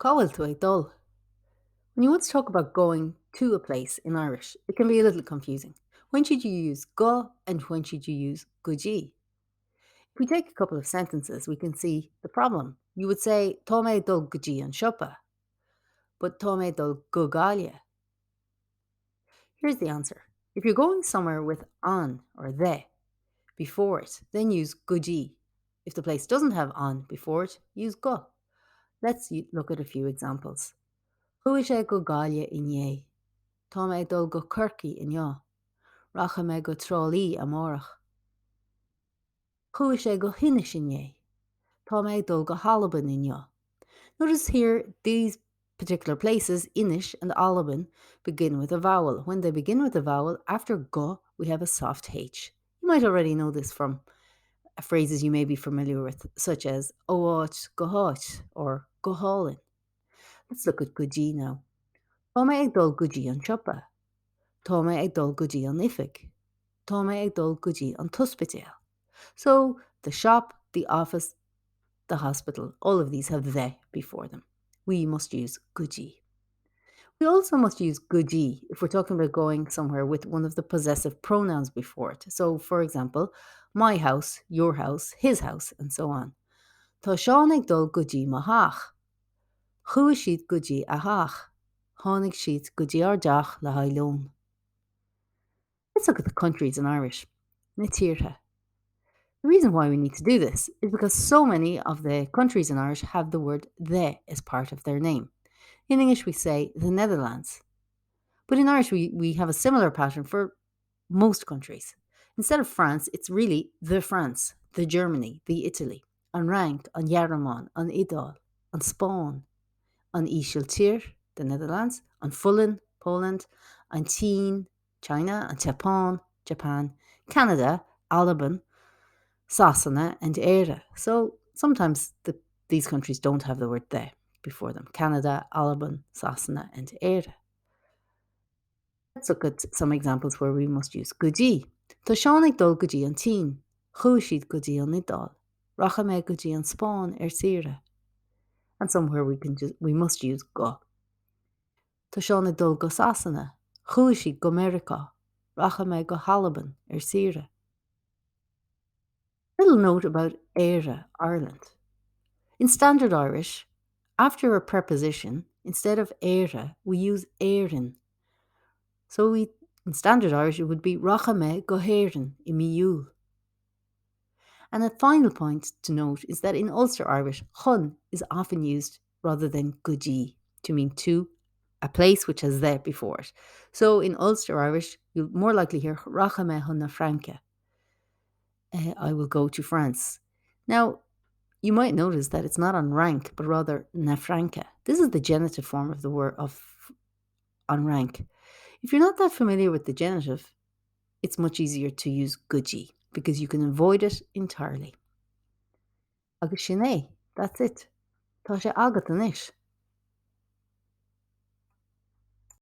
Cáil tú ag dul. When you want to talk about going to a place in Irish, it can be a little confusing. When should you use go and when should you use goji? If we take a couple of sentences, we can see the problem. You would say Tá mé dul goji an siopa, but Tá mé dul go gáile. Here's the answer. If you're going somewhere with an or the before it, then use goji. If the place doesn't have an before it, use go. Look at a few examples. Chuaigh sé go gáile inné. Tá mé dul go Corcaigh inniu. Racha mé go Tralee amórach. Chuaigh sé go Hinois inné. Tá mé dul go Halaban inniu. Notice here these particular places, Inish and Alaban, begin with a vowel. When they begin with a vowel, after go, we have a soft H. You might already know this from phrases you may be familiar with, such as Oat, Gohot, or Goholin. Let's look at Guji now. Tá mé ag dul Guji an siopa. Tá mé ag dul Guji an ifig. Tá mé ag dul Guji an tuspitéal. So the shop, the office, the hospital, all of these have the before them. We must use Guji. We also must use Guji if we're talking about going somewhere with one of the possessive pronouns before it. So, for example, my house, your house, his house, and so on. Tá seán ag dul Guji mahach. Chuaigh siad Guji a hach. Tháinig siad Guji ar deach le hailón. Let's look at the countries in Irish. Na tíortha. The reason why we need to do this is because so many of the countries in Irish have the word the as part of their name. In English, we say the Netherlands. But in Irish, we have a similar pattern for most countries. Instead of France, it's really the France, the Germany, the Italy, an Rank, an Yarraman, an Idal, an Spain, an Ishiltir, the Netherlands, an Fullen, Poland, an Teen, China, an Japan, Japan, Canada, Alban, Sasana, and Éire. So sometimes these countries don't have the word the before them. Canada, Alban, Sasana, and Éire. Let's look at some examples where we must use goji. Tá seán ag dul goji an teen. Chuaigh siad goji an Nidal. Racha mé goji an Spáin sire. And somewhere we must use go. Tá seán ag dul go Sasana. Chuaigh siad go America. Racha mé go Halaban sire. Little note about Éire, Ireland. In standard Irish, after a preposition, instead of Éire, we use éireann. So in standard Irish, it would be Racha mé go héireann I miúil. And a final point to note is that in Ulster Irish, chun is often used rather than goji to mean to, a place which has the before it. So in Ulster Irish, you'll more likely hear Racha mé chun na Franca. I will go to France. Now, you might notice that it's not on rank, but rather na Franca. This is the genitive form of the word of on rank. If you're not that familiar with the genitive, it's much easier to use goji because you can avoid it entirely. Agus sin é, that's it. Tá sé agat an isis.